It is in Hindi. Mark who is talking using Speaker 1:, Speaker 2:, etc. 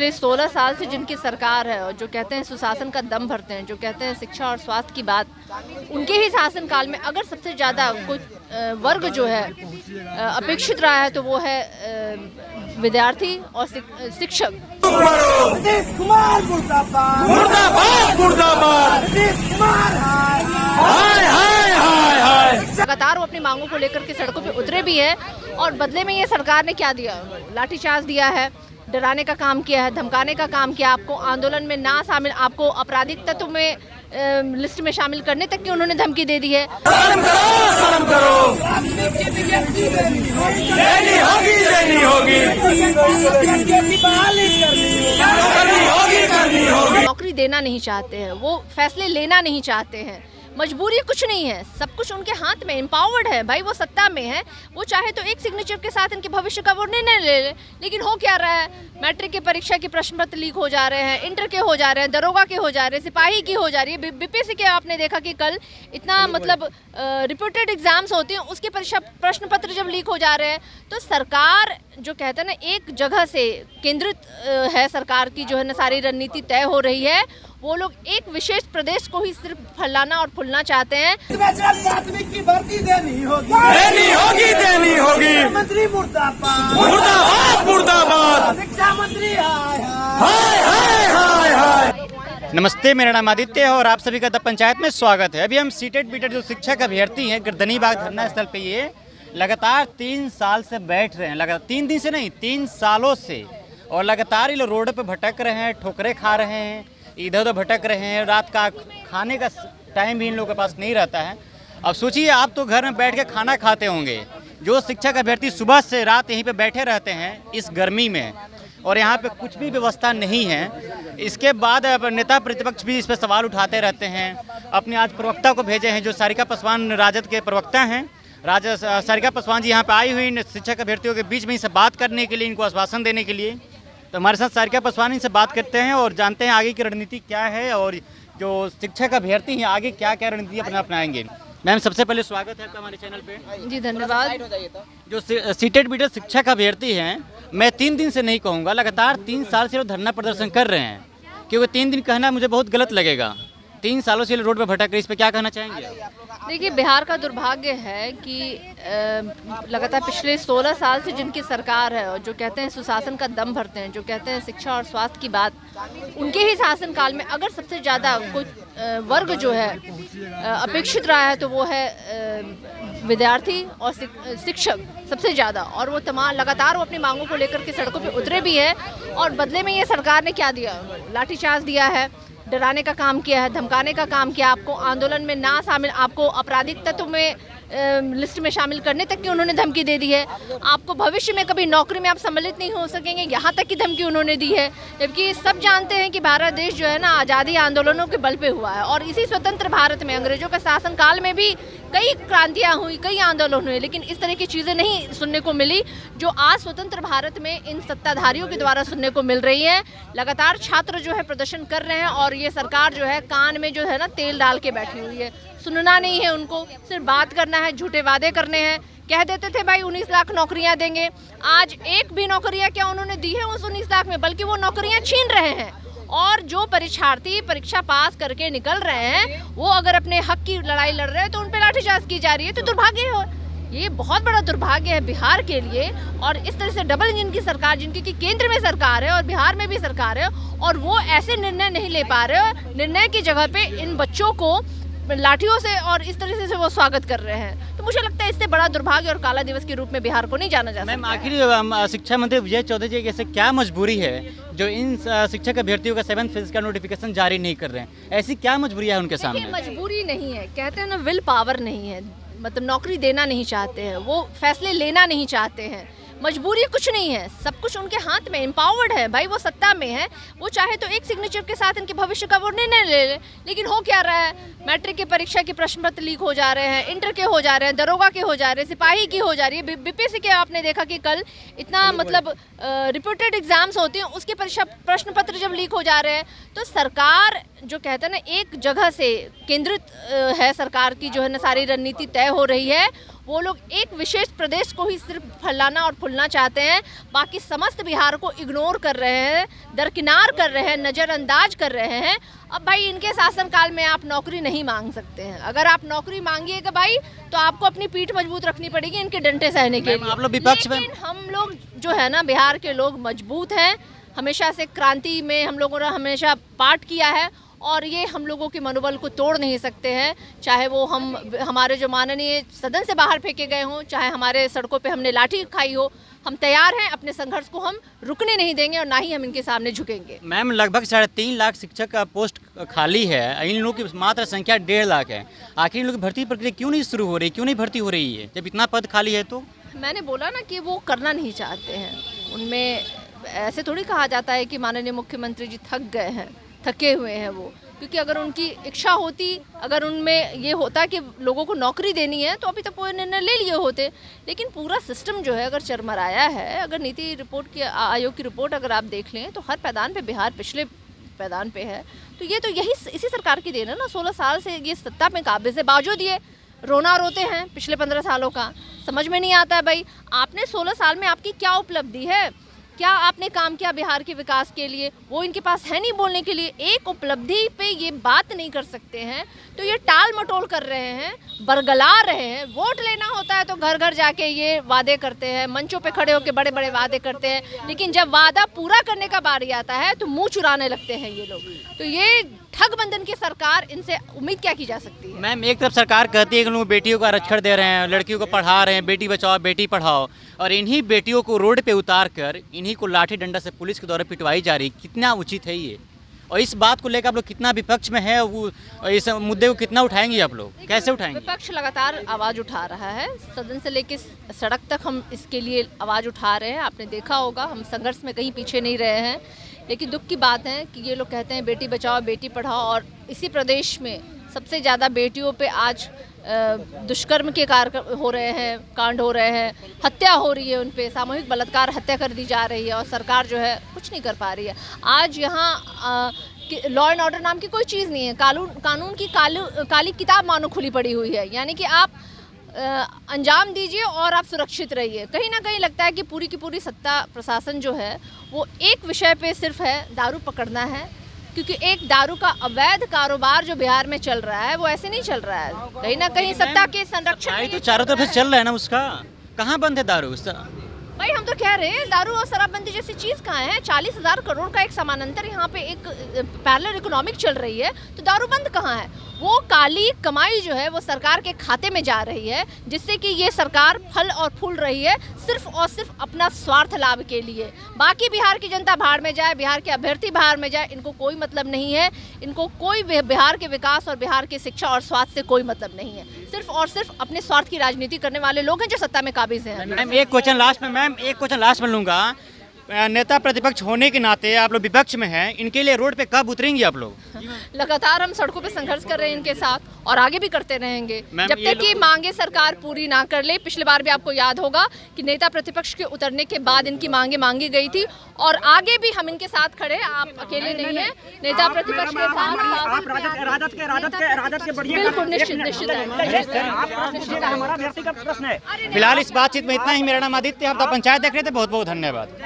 Speaker 1: पिछले 16 साल से जिनकी सरकार है और जो कहते हैं सुशासन का दम भरते हैं, जो कहते हैं शिक्षा और स्वास्थ्य की बात, उनके ही शासनकाल में अगर सबसे ज़्यादा कोई वर्ग जो है अपेक्षित रहा है तो वो है विद्यार्थी और शिक्षक।
Speaker 2: नीतीश कुमार मुर्दाबाद, मुर्दाबाद, मुर्दाबाद। नीतीश कुमार हाय हाय हाय हाय।
Speaker 1: लगातार वो अपनी मांगों को लेकर के सड़कों पे उतरे भी है और बदले में ये सरकार ने क्या दिया? लाठीचार्ज दिया है, डराने का काम किया है, धमकाने का काम किया, आपको आंदोलन में ना शामिल, आपको आपराधिक तत्व में लिस्ट में शामिल करने तक की उन्होंने धमकी दे दी है।
Speaker 2: शर्म करो, शर्म करो। लेनी होगी, लेनी होगी। करनी होगी।
Speaker 1: नौकरी देना नहीं चाहते हैं, वो फैसले लेना नहीं चाहते हैं। मजबूरी कुछ नहीं है, सब कुछ उनके हाथ में, एम्पावर्ड है भाई, वो सत्ता में है। वो चाहे तो एक सिग्नेचर के साथ इनके भविष्य का वो निर्णय ले ले, लेकिन हो क्या रहा है? मैट्रिक की परीक्षा के प्रश्न पत्र लीक हो जा रहे हैं, इंटर के हो जा रहे हैं, दरोगा के हो जा रहे हैं, सिपाही की हो जा रही है, बीपीएससी के आपने देखा कि कल इतना मतलब रिपोर्टेड एग्जाम्स होती हैं, उसके परीक्षा प्रश्न पत्र जब लीक हो जा रहे हैं तो सरकार जो कहते हैं ना एक जगह से केंद्रित है, सरकार की जो है ना सारी रणनीति तय हो रही है। वो लोग एक विशेष प्रदेश को ही सिर्फ फैलाना और फुलना चाहते हैं।
Speaker 2: प्राथमिक की भर्ती देनी होगी, देनी होगी, देनी होगी। मंत्री मुर्दाबाद, मुर्दाबाद, मुर्दाबाद। शिक्षा मंत्री हाय हाय हाय हाय।
Speaker 3: नमस्ते, मेरा नाम आदित्य है और आप सभी का द पंचायत में स्वागत है। अभी हम सीटेड बीटेड जो शिक्षक अभ्यर्थी हैं गर्दनीबाग धरना स्थल पे ये लगातार 3 साल से बैठ रहे हैं, लगातार 3 दिन से नहीं 3 सालों से, और लगातार ये लोग रोड पे भटक रहे हैं, ठोकरे खा रहे हैं, इधर उधर भटक रहे हैं। रात का खाने का टाइम भी इन लोगों के पास नहीं रहता है। अब सोचिए, आप तो घर में बैठ के खाना खाते होंगे, जो शिक्षक अभ्यर्थी सुबह से रात यहीं पे बैठे रहते हैं इस गर्मी में, और यहाँ पे कुछ भी व्यवस्था नहीं है। इसके बाद नेता प्रतिपक्ष भी इस पर सवाल उठाते रहते हैं। अपने आज प्रवक्ता को भेजे हैं, जो सारिका पासवान राजद के प्रवक्ता हैं। सारिका पासवान जी यहाँ पे आई हुई शिक्षक अभ्यर्थियों के बीच में इनसे बात करने के लिए, इनको आश्वासन देने के लिए। तो हमारे साथ सारिका पासवान इनसे बात करते हैं और जानते हैं आगे की रणनीति क्या है और जो शिक्षक अभ्यर्थी हैं आगे क्या क्या रणनीति अपनाएंगे। मैम, सबसे पहले स्वागत है आपका हमारे चैनल पे।
Speaker 1: जी धन्यवाद।
Speaker 3: जो सीटेड बीटेड शिक्षक अभ्यर्थी हैं, मैं 3 दिन से नहीं कहूँगा, लगातार 3 साल से वो धरना प्रदर्शन कर रहे हैं, क्योंकि 3 दिन कहना मुझे बहुत गलत लगेगा। 3 सालों से रोड पर भटक रहे, इस पर क्या कहना चाहेंगे?
Speaker 1: देखिए, बिहार का दुर्भाग्य है कि लगातार पिछले 16 साल से जिनकी सरकार है और जो कहते हैं सुशासन का दम भरते हैं, जो कहते हैं शिक्षा और स्वास्थ्य की बात, उनके ही शासनकाल में अगर सबसे ज़्यादा कोई वर्ग जो है अपेक्षित रहा है तो वो है विद्यार्थी और शिक्षक सबसे ज़्यादा। और वो तमाम लगातार वो अपनी मांगों को लेकर के सड़कों पे उतरे भी है और बदले में ये सरकार ने क्या दिया? लाठीचार्ज दिया है, डराने का काम किया है, धमकाने का काम किया, आपको आंदोलन में ना शामिल, आपको आपराधिक तत्व में लिस्ट में शामिल करने तक की उन्होंने धमकी दे दी है। आपको भविष्य में कभी नौकरी में आप सम्मिलित नहीं हो सकेंगे, यहाँ तक की धमकी उन्होंने दी है। जबकि सब जानते हैं कि भारत देश जो है ना आज़ादी आंदोलनों के बल पे हुआ है, और इसी स्वतंत्र भारत में अंग्रेजों के शासनकाल में भी कई क्रांतियाँ हुई, कई आंदोलन हुए, लेकिन इस तरह की चीज़ें नहीं सुनने को मिली जो आज स्वतंत्र भारत में इन सत्ताधारियों के द्वारा सुनने को मिल रही है। लगातार छात्र जो है प्रदर्शन कर रहे हैं और ये सरकार जो है कान में जो है ना तेल डाल के बैठी हुई है। सुनना नहीं है उनको, सिर्फ बात करना है, झूठे वादे करने हैं। कह देते थे भाई 19 लाख नौकरियां देंगे, आज एक भी नौकरियां क्या उन्होंने दी है उस 19 लाख में, बल्कि वो नौकरियां छीन रहे हैं। और जो परीक्षार्थी परीक्षा पास करके निकल रहे हैं वो अगर अपने हक की लड़ाई लड़ रहे हैं तो उन पर लाठीचार्ज की जा रही है। तो दुर्भाग्य है, ये बहुत बड़ा दुर्भाग्य है बिहार के लिए। और इस तरह से डबल इंजन की सरकार, जिनकी कि केंद्र में सरकार है और बिहार में भी सरकार है, और वो ऐसे निर्णय नहीं ले पा रहे। निर्णय की जगह पे इन बच्चों को लाठियों से और इस तरह से वो स्वागत कर रहे हैं। तो मुझे लगता है इससे बड़ा दुर्भाग्य और काला दिवस के रूप में बिहार को नहीं जाना जा सकता।
Speaker 3: मैम, आखिर शिक्षा मंत्री विजय चौधरी जी कैसे क्या मजबूरी है जो इन शिक्षक अभ्यर्थियों का 7th फेज का नोटिफिकेशन जारी नहीं कर रहे हैं? ऐसी क्या मजबूरी है उनके सामने?
Speaker 1: मजबूरी नहीं है, कहते हैं ना विल पावर नहीं है, मतलब नौकरी देना नहीं चाहते हैं, वो फैसले लेना नहीं चाहते हैं। मजबूरी कुछ नहीं है, सब कुछ उनके हाथ में, एम्पावर्ड है भाई, वो सत्ता में है। वो चाहे तो एक सिग्नेचर के साथ इनके भविष्य का वो निर्णय ले ले, लेकिन हो क्या रहा है? मैट्रिक की परीक्षा के प्रश्न पत्र लीक हो जा रहे हैं, इंटर के हो जा रहे हैं, दरोगा के हो जा रहे हैं, सिपाही की हो जा रही है, बीपीएससी के आपने देखा कि कल इतना मतलब रिपोर्टेड एग्जाम्स होते हैं, उसके परीक्षा प्रश्न पत्र जब लीक हो जा रहे हैं तो सरकार जो कहते हैं ना एक जगह से केंद्रित है, सरकार की जो है ना सारी रणनीति तय हो रही है। वो लोग एक विशेष प्रदेश को ही सिर्फ फैलाना और फुलना चाहते हैं, बाकी समस्त बिहार को इग्नोर कर रहे हैं, दरकिनार कर रहे हैं, नज़रअंदाज कर रहे हैं। अब भाई इनके शासनकाल में आप नौकरी नहीं मांग सकते हैं। अगर आप नौकरी मांगिएगा भाई तो आपको अपनी पीठ मजबूत रखनी पड़ेगी इनके डंडे सहने के लिए।
Speaker 3: आप लोग विपक्ष में,
Speaker 1: लेकिन हम लोग जो है ना, बिहार के लोग मजबूत हैं, हमेशा से क्रांति में हम लोगों ने हमेशा पार्ट किया है और ये हम लोगों के मनोबल को तोड़ नहीं सकते हैं। चाहे वो हमारे जो माननीय सदन से बाहर फेंके गए हों, चाहे हमारे सड़कों पे हमने लाठी खाई हो, हम तैयार हैं, अपने संघर्ष को हम रुकने नहीं देंगे और ना ही हम इनके सामने झुकेंगे।
Speaker 3: मैम लगभग 3.5 लाख शिक्षक का पोस्ट खाली है, इन लोगों की मात्र संख्या 1.5 लाख है। आखिर इन लोगों की भर्ती प्रक्रिया क्यों नहीं शुरू हो रही, क्यों नहीं भर्ती हो रही है जब इतना पद खाली है? तो
Speaker 1: मैंने बोला ना कि वो करना नहीं चाहते हैं। उनमें ऐसे थोड़ी कहा जाता है कि माननीय मुख्यमंत्री जी थक गए हैं, थके हुए हैं वो, क्योंकि अगर उनकी इच्छा होती, अगर उनमें ये होता कि लोगों को नौकरी देनी है तो अभी तक वो निर्णय ले लिए होते। लेकिन पूरा सिस्टम जो है अगर चरमराया है, अगर नीति रिपोर्ट की आयोग की रिपोर्ट अगर आप देख लें तो हर पैदान पे बिहार पिछले पैदान पे है। तो ये तो इसी सरकार की देन है ना। 16 साल से ये सत्ता में काबिज है, बावजूद ये रोना रोते हैं पिछले 15 सालों का। समझ में नहीं आता है भाई, आपने 16 साल में आपकी क्या उपलब्धि है, क्या आपने काम किया बिहार के विकास के लिए, वो इनके पास है नहीं बोलने के लिए। एक उपलब्धि पे ये बात नहीं कर सकते हैं तो ये टाल मटोल कर रहे हैं, बरगला रहे हैं। वोट लेना होता है तो घर घर जाके ये वादे करते हैं, मंचों पे खड़े होकर बड़े बड़े वादे करते हैं, लेकिन जब वादा पूरा करने का बारी आता है तो मुंह चुराने लगते हैं ये लोग। तो ये ठगबंधन की सरकार, इनसे उम्मीद क्या की जा सकती है?
Speaker 3: मैम एक तरफ सरकार कहती है कि लोग बेटियों को आरक्षण दे रहे हैं, लड़कियों को पढ़ा रहे हैं, बेटी बचाओ बेटी पढ़ाओ, और इन्हीं बेटियों को रोड पे उतार कर इन्हीं को लाठी डंडा से पुलिस के द्वारा पिटवाई जा रही। कितना उचित है ये? और इस बात को लेकर आप लोग कितना विपक्ष में है, वो इस मुद्दे को कितना उठाएंगे आप लोग, कैसे उठाएंगे?
Speaker 1: विपक्ष लगातार आवाज़ उठा रहा है, सदन से लेकर सड़क तक हम इसके लिए आवाज़ उठा रहे हैं। आपने देखा होगा हम संघर्ष में कहीं पीछे नहीं रहे हैं। लेकिन दुख की बात है कि ये लोग कहते हैं बेटी बचाओ बेटी पढ़ाओ, और इसी प्रदेश में सबसे ज़्यादा बेटियों पे आज दुष्कर्म के कार्य हो रहे हैं, कांड हो रहे हैं, हत्या हो रही है, उन पे सामूहिक बलात्कार हत्या कर दी जा रही है और सरकार जो है कुछ नहीं कर पा रही है। आज यहाँ लॉ एंड ऑर्डर नाम की कोई चीज़ नहीं है, कानून की काली किताब मानो खुली पड़ी हुई है। यानी कि आप अंजाम दीजिए और आप सुरक्षित रहिए। कहीं ना कहीं लगता है कि पूरी की पूरी सत्ता प्रशासन जो है वो एक विषय पे सिर्फ है, दारू पकड़ना है। क्योंकि एक दारू का अवैध कारोबार जो बिहार में चल रहा है वो ऐसे नहीं चल रहा है, कहीं ना कहीं सत्ता के संरक्षण
Speaker 3: तो चारों तरफ से चल रहा है ना, उसका कहाँ बंद है दारू?
Speaker 1: भाई हम तो कह रहे हैं दारू और शराबबंदी जैसी चीज़ कहाँ है? 40,000 करोड़ का एक समानांतर यहाँ पे एक पैरेलल इकोनॉमिक चल रही है, तो दारू बंद कहाँ है? वो काली कमाई जो है वो सरकार के खाते में जा रही है, जिससे कि ये सरकार फल और फूल रही है सिर्फ और सिर्फ अपना स्वार्थ लाभ के लिए। बाकी बिहार की जनता भाड़ में जाए, बिहार के अभ्यर्थी भाड़ में जाए, इनको कोई मतलब नहीं है। इनको कोई बिहार के विकास और बिहार की शिक्षा और स्वास्थ्य से कोई मतलब नहीं है। सिर्फ और सिर्फ अपने स्वार्थ की राजनीति करने वाले लोग हैं जो सत्ता में काबिज हैं।
Speaker 3: मैम एक क्वेश्चन लास्ट में लूँगा, नेता प्रतिपक्ष होने के नाते आप लोग विपक्ष में हैं, इनके लिए रोड पे कब उतरेंगे आप लोग?
Speaker 1: लगातार हम सड़कों पे संघर्ष कर रहे हैं इनके साथ और आगे भी करते रहेंगे जब तक कि मांगे सरकार पूरी ना कर ले। पिछली बार भी आपको याद होगा कि नेता प्रतिपक्ष के उतरने के बाद इनकी मांगे मांगी गई थी और आगे भी हम इनके साथ खड़े। आप अकेले नहीं है, नेता प्रतिपक्ष के साथ बिल्कुल निश्चित
Speaker 3: फिलहाल इस बातचीत में इतना ही। मेरा नाम आदित्य, आप पंचायत देख रहे थे। बहुत बहुत धन्यवाद।